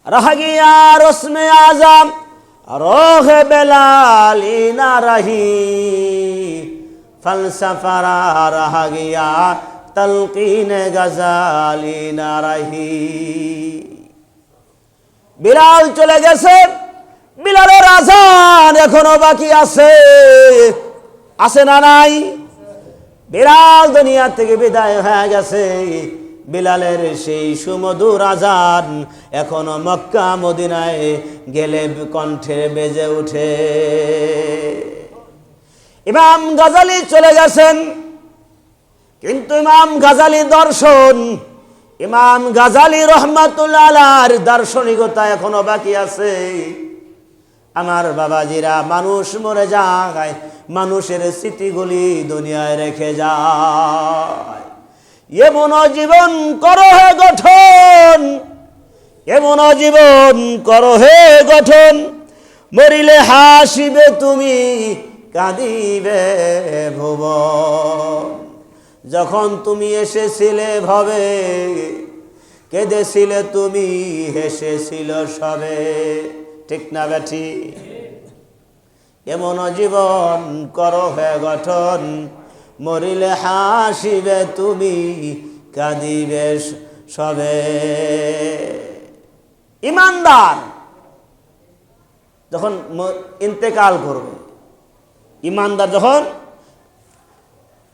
रह गया रस्म आज़म रोह बेलाली ना रही फलसफा रह गया तलकीन गजाली ना रही। বিলাল চলে গেছে, বিলালের আযান এখনো বাকি আছে, আছে না নাই? বিলাল দুনিয়া থেকে বিদায় হয়ে গেছে, বিলালের সেই সুমধুর আযান এখনো মক্কা মদিনায় গেলে কণ্ঠে বেজে ওঠে। ইমাম গাজালি চলে গেছেন, কিন্তু ইমাম গাজালি দর্শন, ইমাম গাজালি রহমাতুল্লাহ আলাইহির দার্শনিকতা এখনো বাকি আছে। আমার বাবাজিরা, মানুষ মরে যায়, মানুষের স্মৃতিগুলি দুনিয়ায় রেখে যায়। এমন জীবন করো হে গঠন, এমন জীবন করো হে গঠন, মরিলে হাসিবে তুমি কাঁদিবে ভুবন। যখন তুমি এসেছিলে ভবে, কেঁদেছিলে তুমি, হেসেছিল সবে। ঠিক না বেঠি? এমন জীবন করো হে গঠন, মরিলে হাসিবে তুমি কাঁদিবে সবে। ইমানদার যখন ইন্তেকাল করবে, ইমানদার যখন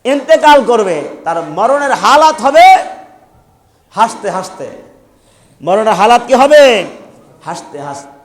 ইন্তেকাল করবে, তার মরণের হালাত হবে হাসতে হাসতে। মরণের হালাত কি হবে? হাসতে হাসতে।